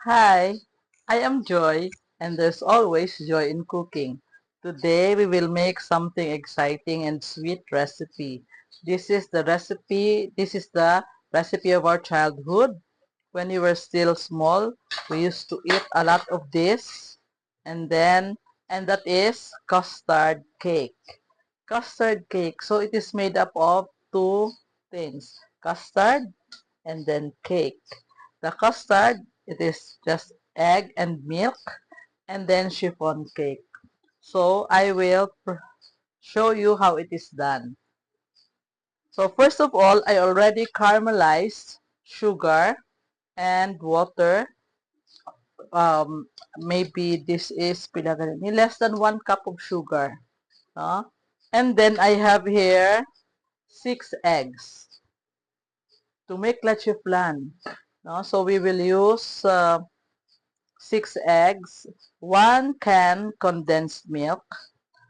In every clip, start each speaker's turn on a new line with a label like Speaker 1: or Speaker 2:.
Speaker 1: Hi, I am Joy, and there's always joy in cooking. Today we will make something exciting and sweet recipe. This is the recipe of our childhood. When we were still small, we used to eat a lot of this, and then and that is custard cake. Custard cake. So it is made up of two things, custard and then cake. The custard, it is just egg and milk and then chiffon cake. So I will show you how it is done. So first of all, I already caramelized sugar and water. Maybe this is less than 1 cup of sugar. No? And then I have here 6 eggs to make leche flan. No? So we will use 6 eggs, 1 can condensed milk.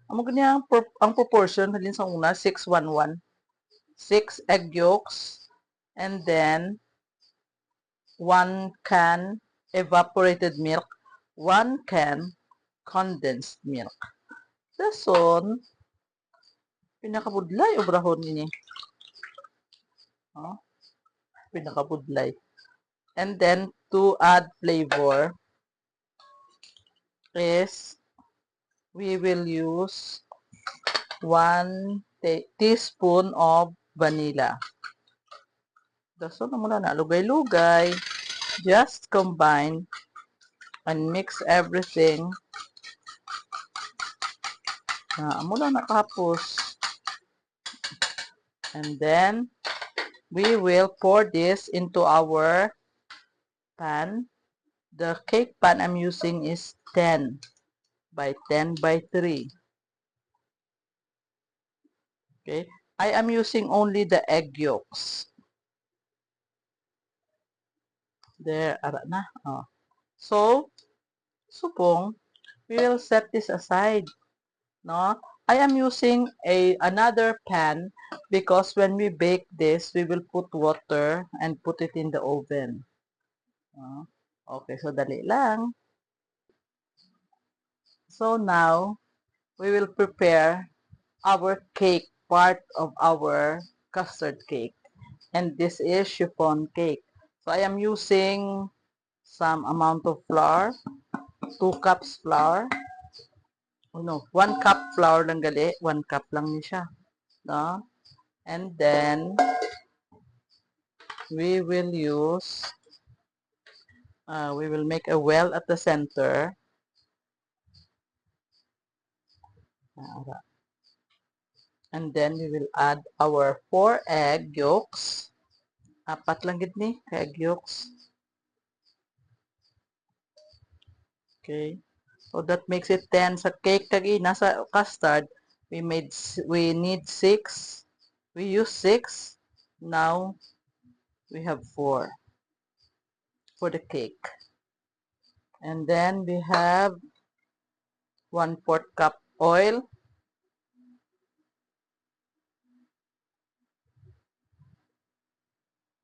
Speaker 1: Amo ganyan ang proportion halin sa una 6-1-1. 6 egg yolks and then 1 can evaporated milk, 1 can condensed milk. Dason pinakabudlay obrahon ini. Oh, pinakabudlay. And then to add flavor is we will use 1 teaspoon of vanilla. Daso na muna na lugay-lugay. Just combine and mix everything. Muna na kapos. And then we will pour this into our pan. The cake pan I'm using is 10 by 10 by 3. Okay. I am using only the egg yolks. There, ara na. Oh. So, supong, we will set this aside. No? I am using another pan because when we bake this, we will put water and put it in the oven. No? Okay, so dali lang. So now, we will prepare our cake, part of our custard cake. And this is chiffon cake. So I am using some amount of flour, 2 cups flour. Oh no, 1 cup flour lang gali, 1 cup lang ni siya. No? And then we will make a well at the center. And then we will add our 4 egg yolks. Apat lang gid ni egg yolks. Okay. So that makes it 10 sa cake kagi nasa custard. We need 6. We use 6. Now we have 4 for the cake. And then we have 1/4 cup oil.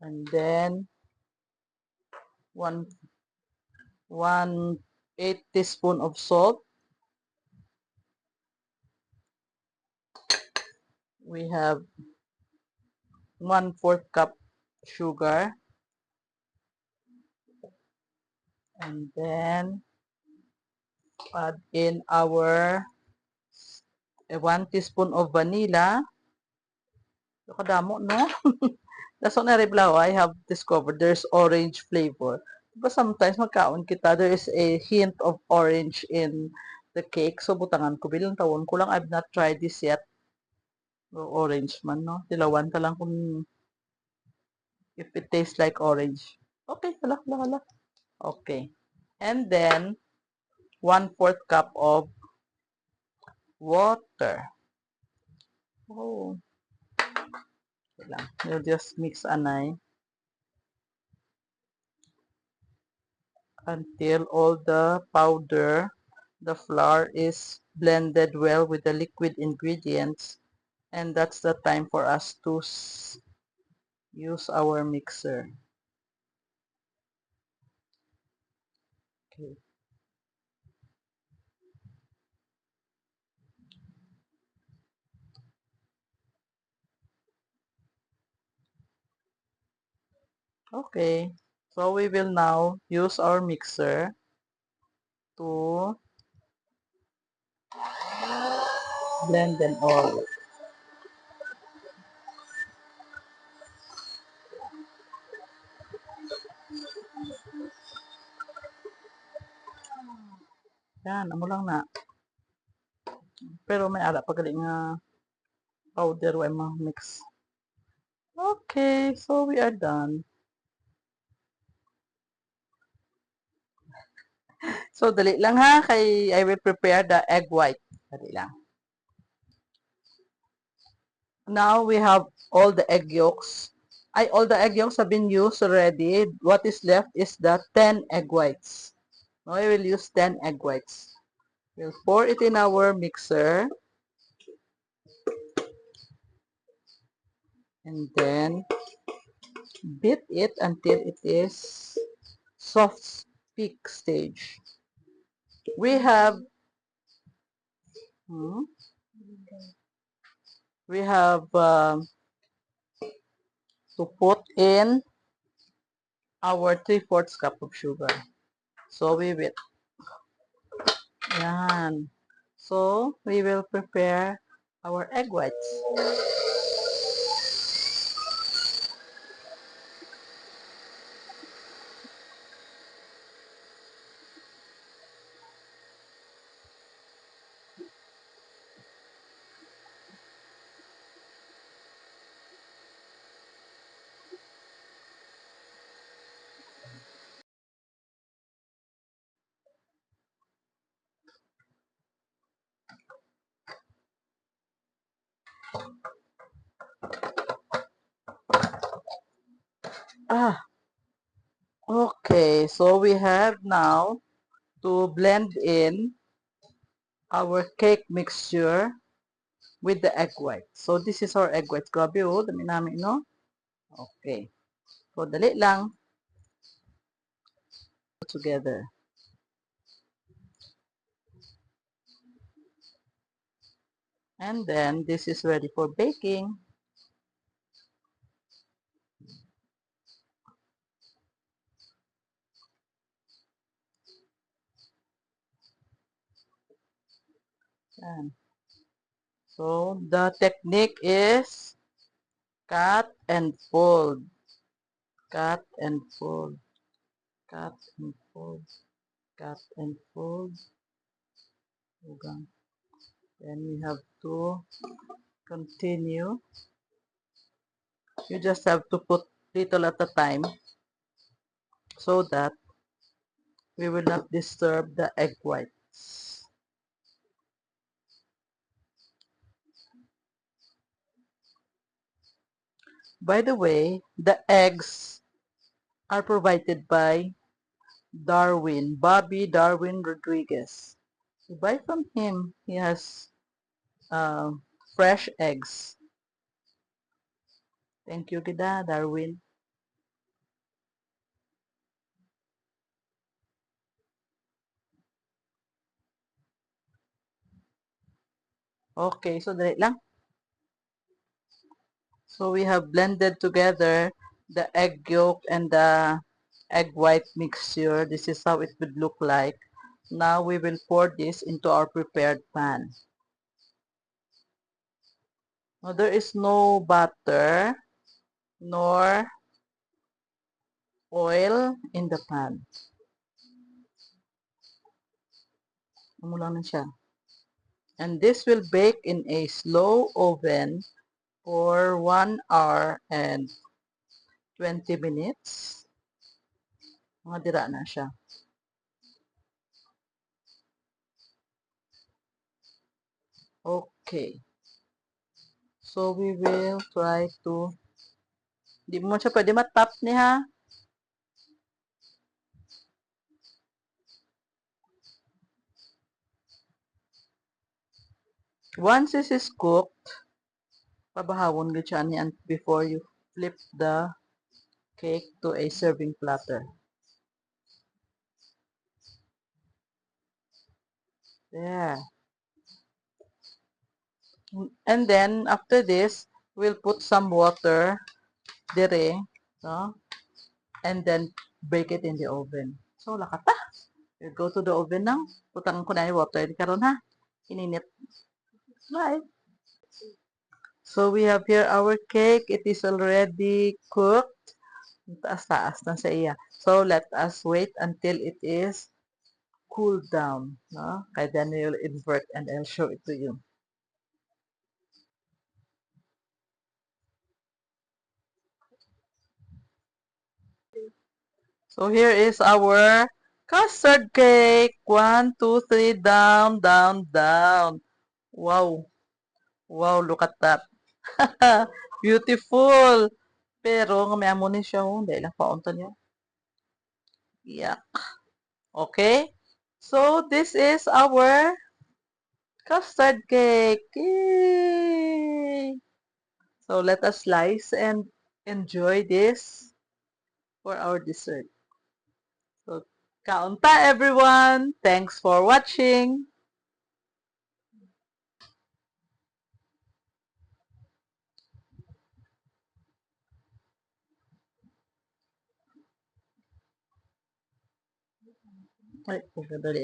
Speaker 1: And then 1/8 teaspoon of salt. We have 1/4 cup sugar. And then add in our 1 teaspoon of vanilla. Kadamo, no? That's on Ariblao, I have discovered there's orange flavor. But sometimes magkaon kita, there is a hint of orange in the cake. So butangan ko, bilang tawon ko lang, I've not tried this yet. Orange man, no? Tilawan ka lang kung if it tastes like orange. Okay, hala. Okay. And then, 1/4 cup of water. Oh. Okay lang. You'll just mix anay until all the flour is blended well with the liquid ingredients. And that's the time for us to use our mixer. Okay. Okay. So we will now use our mixer to blend them all. Yan, amo lang na. Pero may ara pa gali nga powder wa mo mix. Okay, so we are done. So dali lang ha kay I will prepare the egg white. Dali lang. Now we have all the egg yolks. All the egg yolks have been used already. What is left is the 10 egg whites. Now I will use 10 egg whites. We'll pour it in our mixer. And then beat it until it is soft peak stage. We have hmm, we have to put in our 3/4 cup of sugar. So we will yan. So we will prepare our egg whites. Okay, so we have now to blend in our cake mixture with the egg white. So this is our egg white. Grabe oh, dami namin, no? Okay. So dali lang together. And then this is ready for baking. Yan. So the technique is cut and fold. Cut and fold. Cut and fold. Cut and fold. Ugang. Then we have to continue. You just have to put little at a time so that we will not disturb the egg whites. By the way, the eggs are provided by Bobby Darwin Rodriguez. You buy from him. He has uh, fresh eggs. Thank you, Gida, Darwin. Okay, so dali lang. So we have blended together the egg yolk and the egg white mixture. This is how it would look like. Now we will pour this into our prepared pan. Now there is no butter nor oil in the pan. Ano lang na siya. And this will bake in a slow oven for 1 hour and 20 minutes. Mga dira na siya. Okay. So we will try to, di mo siya pwede matap ni ha. Once this is cooked, pabahawon gud siya niyan before you flip the cake to a serving platter. There. And then, after this, we'll put some water dire, no? And then, bake it in the oven. So, lakata. We'll go to the oven now. Putang ko na yung water. Di karon ha. Ininit. Bye. So, we have here our cake. It is already cooked. Taas-taas na sa iya. So, let us wait until it is cooled down. No? Kaya then we'll invert and I'll show it to you. So here is our custard cake. 1, 2, 3, down, down, down. Wow. Wow, look at that. Beautiful. Pero, ngamaya mo ni siya. Dahil lang paunta niya. Yeah. Okay. So, this is our custard cake. Yay! So, let us slice and enjoy this for our dessert. So, kaunta everyone. Thanks for watching. Ay, pagkadali